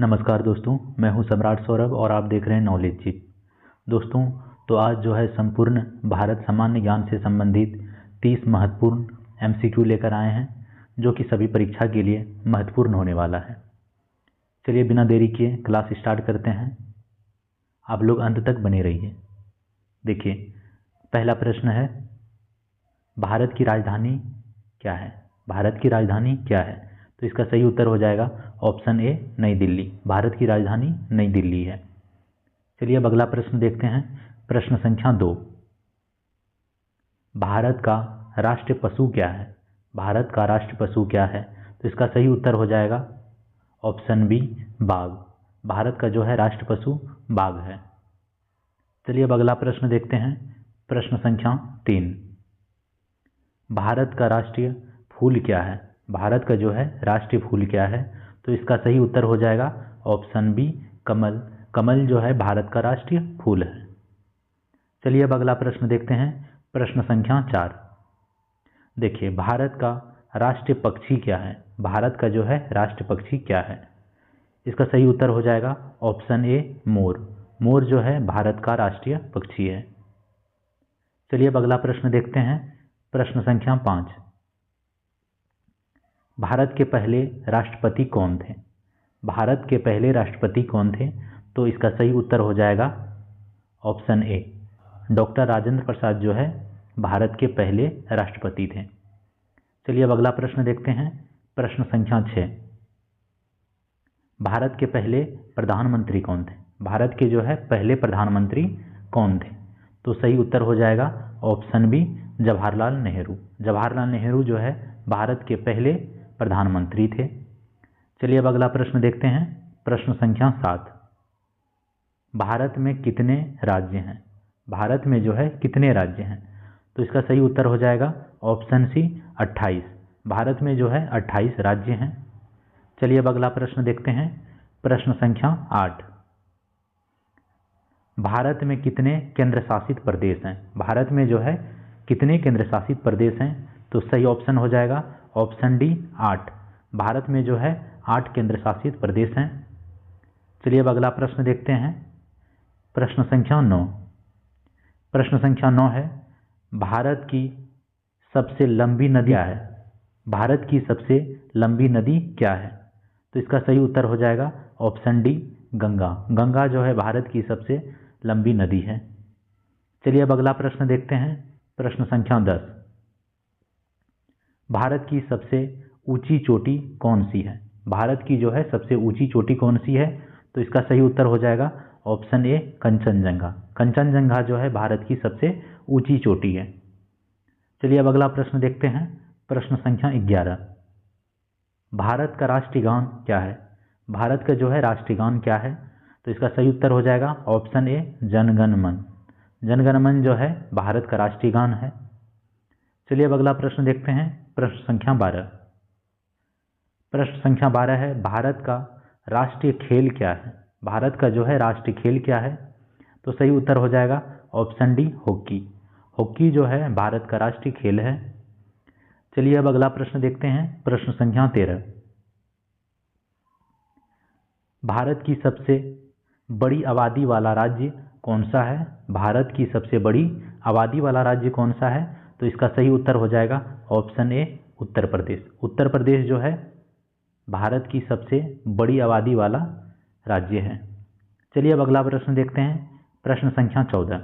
नमस्कार दोस्तों, मैं हूं सम्राट सौरभ और आप देख रहे हैं नॉलेज चिप। दोस्तों, तो आज जो है संपूर्ण भारत सामान्य ज्ञान से संबंधित 30 महत्वपूर्ण एमसीक्यू लेकर आए हैं, जो कि सभी परीक्षा के लिए महत्वपूर्ण होने वाला है। चलिए बिना देरी किए क्लास स्टार्ट करते हैं। आप लोग अंत तक बने रहिए। देखिए, पहला प्रश्न है, भारत की राजधानी क्या है? भारत की राजधानी क्या है? तो इसका सही उत्तर हो जाएगा ऑप्शन ए, नई दिल्ली। भारत की राजधानी नई दिल्ली है। चलिए अब अगला प्रश्न देखते हैं। प्रश्न संख्या 2, भारत का राष्ट्रीय पशु क्या है? भारत का राष्ट्रीय पशु क्या है? तो इसका सही उत्तर हो जाएगा ऑप्शन बी, बाघ। भारत का जो है राष्ट्रीय पशु बाघ है। चलिए अब अगला प्रश्न देखते हैं। प्रश्न संख्या 3, भारत का राष्ट्रीय फूल क्या है? भारत का जो है राष्ट्रीय फूल क्या है? तो इसका सही उत्तर हो जाएगा ऑप्शन बी, कमल। कमल जो है भारत का राष्ट्रीय फूल है। चलिए अब अगला प्रश्न देखते हैं। प्रश्न संख्या 4, देखिए, भारत का राष्ट्रीय पक्षी क्या है? भारत का जो है राष्ट्रीय पक्षी क्या है? इसका सही उत्तर हो जाएगा ऑप्शन ए, मोर। मोर जो है भारत का राष्ट्रीय पक्षी है। चलिए अब अगला प्रश्न देखते हैं। प्रश्न संख्या 5, भारत के पहले राष्ट्रपति कौन थे? भारत के पहले राष्ट्रपति कौन थे? तो इसका सही उत्तर हो जाएगा option A, doctor Rajendra Prasad जो है भारत के पहले राष्ट्रपति थे। चलिए अब अगला प्रश्न देखते हैं। प्रश्न संख्या 6, भारत के पहले प्रधानमंत्री कौन थे? भारत के जो है पहले प्रधानमंत्री कौन थे? तो सही उत्तर हो जाएगा ऑप्शन बी, जवाहरलाल नेहरू। जवाहरलाल नेहरू जो है भारत के पहले प्रधानमंत्री थे। चलिए अब अगला प्रश्न देखते हैं। प्रश्न संख्या 7, भारत में कितने राज्य हैं? भारत में जो है कितने राज्य हैं? तो इसका सही उत्तर हो जाएगा ऑप्शन सी, 28। भारत में जो है 28 राज्य हैं। चलिए अब अगला प्रश्न देखते हैं। प्रश्न संख्या 8, भारत में कितने केंद्र शासित प्रदेश हैं? भारत में जो है कितने केंद्र शासित प्रदेश हैं? तो सही ऑप्शन हो जाएगा ऑप्शन डी, 8। भारत में जो है 8 केंद्र शासित प्रदेश हैं। चलिए अब अगला प्रश्न देखते हैं। प्रश्न संख्या 9, प्रश्न संख्या 9 है, भारत की सबसे लंबी नदी क्या है? भारत की सबसे लंबी नदी क्या है? तो इसका सही उत्तर हो जाएगा ऑप्शन डी, गंगा। गंगा जो है भारत की सबसे लंबी नदी है। चलिए अब अगला प्रश्न देखते हैं। प्रश्न संख्या 10, भारत की सबसे ऊंची चोटी कौन सी है? भारत की जो है सबसे ऊंची चोटी कौन सी है? तो इसका सही उत्तर हो जाएगा ऑप्शन ए, कंचनजंगा। कंचनजंगा जो है भारत की सबसे ऊंची चोटी है। चलिए अब अगला प्रश्न देखते हैं। प्रश्न संख्या 11, भारत का राष्ट्रीय गान क्या है? भारत का जो है राष्ट्रीय गान क्या है? तो इसका सही उत्तर हो जाएगा ऑप्शन ए, जनगण मन। जनगण मन जो है भारत का राष्ट्रीय गान है। चलिए अब अगला प्रश्न देखते हैं। प्रश्न संख्या 12, प्रश्न संख्या 12 है, भारत का राष्ट्रीय खेल क्या है? भारत का जो है राष्ट्रीय खेल क्या है? तो सही उत्तर हो जाएगा ऑप्शन डी, हॉकी। हॉकी जो है भारत का राष्ट्रीय खेल है। चलिए अब अगला प्रश्न देखते हैं। प्रश्न संख्या 13, भारत की सबसे बड़ी आबादी वाला राज्य कौन सा है? भारत की सबसे बड़ी आबादी वाला राज्य कौन सा है? तो इसका सही उत्तर हो जाएगा ऑप्शन ए, उत्तर प्रदेश। उत्तर प्रदेश जो है भारत की सबसे बड़ी आबादी वाला राज्य है। चलिए अब अगला प्रश्न देखते हैं। प्रश्न संख्या 14,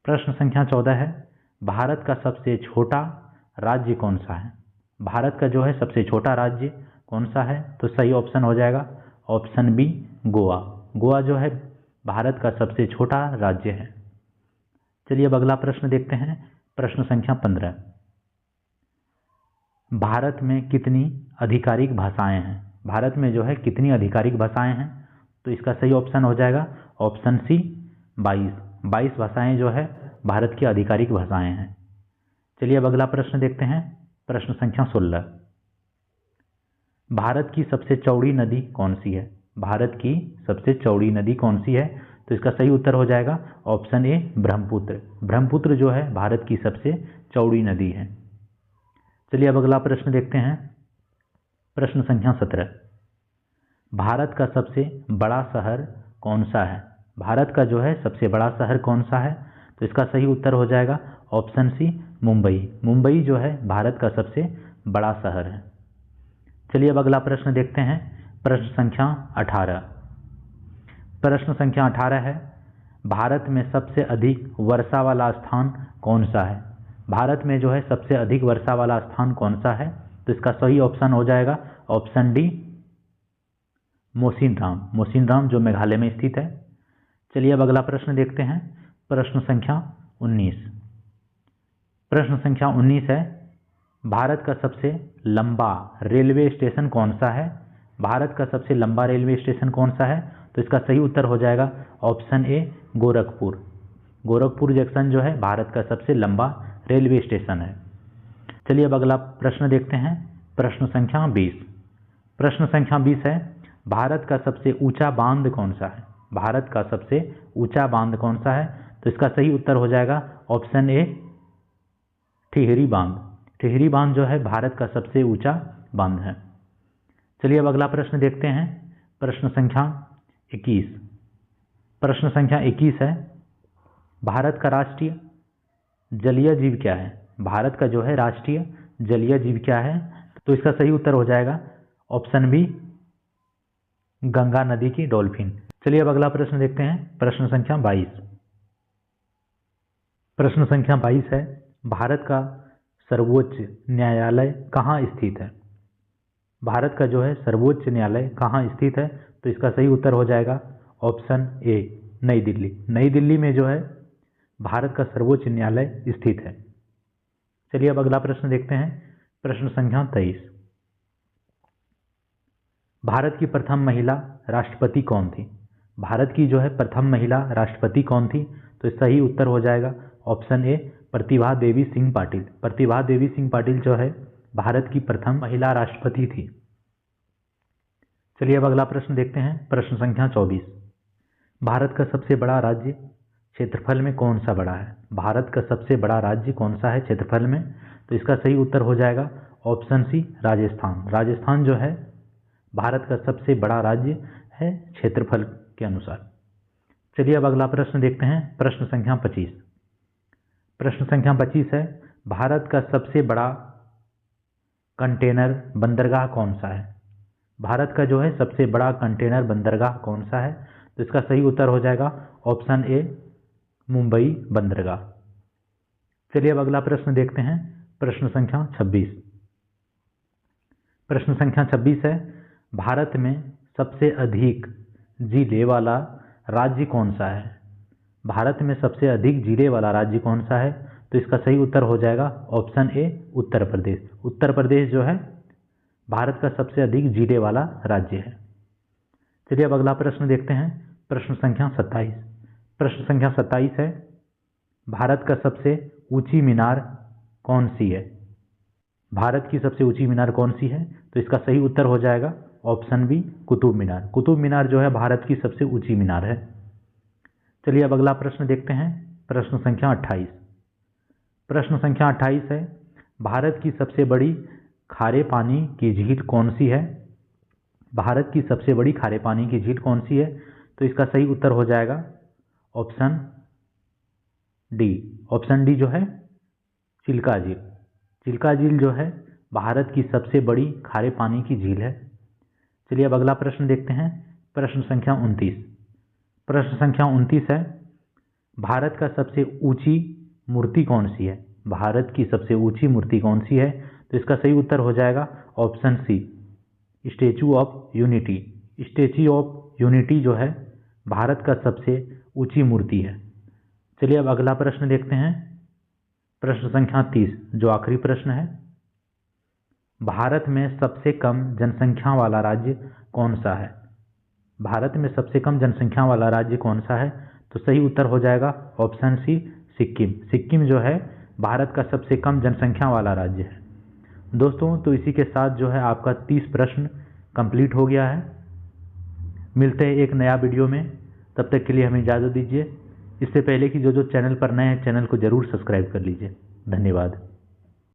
प्रश्न संख्या 14 है, भारत का सबसे छोटा राज्य कौन सा है? भारत का जो है सबसे छोटा राज्य कौन सा है? तो सही ऑप्शन हो जाएगा ऑप्शन बी, गोवा। गोवा जो है भारत का सबसे छोटा राज्य है। चलिए अब अगला प्रश्न देखते हैं। प्रश्न संख्या 15, भारत में कितनी आधिकारिक भाषाएं हैं? भारत में जो है कितनी आधिकारिक भाषाएं हैं? तो इसका सही ऑप्शन हो जाएगा ऑप्शन सी, 22। 22 भाषाएं जो है भारत की आधिकारिक भाषाएं हैं। चलिए अब अगला प्रश्न देखते हैं। प्रश्न संख्या 16, भारत की सबसे चौड़ी नदी कौन सी है? भारत की सबसे चौड़ी नदी कौन सी है? तो इसका सही उत्तर हो जाएगा ऑप्शन ए, ब्रह्मपुत्र। ब्रह्मपुत्र जो है भारत की सबसे चौड़ी नदी है। चलिए अब अगला प्रश्न देखते हैं। प्रश्न संख्या 17, भारत का सबसे बड़ा शहर कौन सा है? भारत का जो है सबसे बड़ा शहर कौन सा है? तो इसका सही उत्तर हो जाएगा ऑप्शन सी, मुंबई। मुंबई जो है भारत का सबसे बड़ा शहर है। चलिए अब अगला प्रश्न देखते हैं, प्रश्न संख्या 18। प्रश्न संख्या 18 है, भारत में सबसे अधिक वर्षा वाला स्थान कौन सा है? भारत में जो है सबसे अधिक वर्षा वाला स्थान कौन सा है? तो इसका सही ऑप्शन हो जाएगा ऑप्शन डी, मोसिनराम। मोसिनराम जो मेघालय में स्थित है। चलिए अब अगला प्रश्न देखते हैं, प्रश्न संख्या 19। प्रश्न संख्या 19 है, भारत का सबसे लंबा रेलवे स्टेशन कौन सा है? भारत का सबसे लंबा रेलवे स्टेशन कौन सा है? तो इसका सही उत्तर हो जाएगा option A, Gorakhpur. Gorakhpur junction जो है भारत का सबसे लंबा रेलवे स्टेशन है। चलिए अब अगला प्रश्न देखते हैं, प्रश्न संख्या 20। प्रश्न संख्या 20 है, भारत का सबसे ऊंचा बांध कौन सा है? भारत का सबसे ऊंचा बांध कौन सा है? तो इसका सही उत्तर हो जाएगा ऑप्शन ए, टिहरी बांध। टिहरी बांध जो है भारत का सबसे ऊंचा बांध है। चलिए अब अगला प्रश्न देखते हैं, प्रश्न संख्या 21। प्रश्न संख्या 21 है, भारत का राष्ट्रीय जलीय जीव क्या है? भारत का जो है राष्ट्रीय जलीय जीव क्या है? तो इसका सही उत्तर हो जाएगा ऑप्शन बी, गंगा नदी की डॉल्फिन। चलिए अब अगला प्रश्न देखते हैं, प्रश्न संख्या 22। प्रश्न संख्या 22 है, भारत का सर्वोच्च न्यायालय कहाँ स्थित है? भारत का जो है सर्वोच्च न्यायालय कहाँ स्थित है? तो इसका सही उत्तर हो जाएगा ऑप्शन ए, नई दिल्ली। नई दिल्ली में जो है भारत का सर्वोच्च न्यायालय स्थित है। चलिए अब अगला प्रश्न देखते हैं, प्रश्न संख्या 23। भारत की प्रथम महिला राष्ट्रपति कौन थी? भारत की जो है प्रथम महिला राष्ट्रपति कौन थी? तो सही उत्तर हो जाएगा ऑप्शन ए, प्रतिभा देवी सिंह पाटिल। प्रतिभा देवी सिंह पाटिल जो है भारत की प्रथम महिला राष्ट्रपति थी। चलिए अब अगला प्रश्न देखते हैं, प्रश्न संख्या 24। भारत का सबसे बड़ा राज्य क्षेत्रफल में कौन सा बड़ा है? भारत का सबसे बड़ा राज्य कौन सा है क्षेत्रफल में? तो इसका सही उत्तर हो जाएगा ऑप्शन सी, राजस्थान। राजस्थान जो है भारत का सबसे बड़ा राज्य है क्षेत्रफल के अनुसार। चलिए अब अगला प्रश्न देखते हैं, प्रश्न संख्या 25। प्रश्न संख्या 25 है, भारत का सबसे बड़ा कंटेनर बंदरगाह कौन सा है? भारत का जो है सबसे बड़ा कंटेनर बंदरगाह कौन सा है? तो इसका सही उत्तर हो जाएगा ऑप्शन ए, मुंबई बंदरगाह। चलिए अब अगला प्रश्न देखते हैं, प्रश्न संख्या 26। प्रश्न संख्या 26 है, भारत में सबसे अधिक जिले वाला राज्य कौन सा है? भारत में सबसे अधिक जिले वाला राज्य कौन सा है? तो इसका सही उत्तर हो जाएगा ऑप्शन ए, उत्तर प्रदेश। उत्तर प्रदेश जो है भारत का सबसे अधिक जिले वाला राज्य है। चलिए अब अगला प्रश्न देखते हैं, प्रश्न संख्या 27। प्रश्न संख्या 27 है, भारत का सबसे ऊंची मीनार कौन सी है? भारत की सबसे ऊंची मीनार कौन सी है? तो इसका सही उत्तर हो जाएगा ऑप्शन बी, कुतुब मीनार। कुतुब मीनार जो है भारत की सबसे ऊंची मीनार है। चलिए अब अगला प्रश्न देखते हैं, प्रश्न संख्या 28। प्रश्न संख्या 28 है, भारत की सबसे बड़ी खारे पानी की झील कौन सी है? भारत की सबसे बड़ी खारे पानी की झील कौन सी है? तो इसका सही उत्तर हो जाएगा ऑप्शन डी। ऑप्शन डी जो है चिल्का झील। चिल्का झील जो है भारत की सबसे बड़ी खारे पानी की झील है। चलिए अब अगला प्रश्न देखते हैं, प्रश्न संख्या 29। प्रश्न संख्या 29 है, भारत का सबसे ऊंची मूर्ति कौन सी है? भारत की सबसे ऊंची मूर्ति कौन सी है? तो इसका सही उत्तर हो जाएगा option C, statue of unity. Statue of unity जो है भारत का सबसे ऊंची मूर्ति है। चलिए अब अगला प्रश्न देखते हैं, प्रश्न संख्या 30 जो आखिरी प्रश्न है, भारत में सबसे कम जनसंख्या वाला राज्य कौन सा है? भारत में सबसे कम जनसंख्या वाला राज्य कौन सा है? तो सही उत्तर हो जाएगा ऑप्शन सी, सिक्किम। सिक्किम जो है भारत का सबसे कम जनसंख्या वाला राज्य है। दोस्तों तो इसी के साथ जो है आपका 30 प्रश्न कंप्लीट हो गया है। मिलते हैं एक नया वीडियो में, तब तक के लिए हमें इजाज़त दीजिए। इससे पहले कि जो चैनल पर नए हैं चैनल को ज़रूर सब्सक्राइब कर लीजिए। धन्यवाद।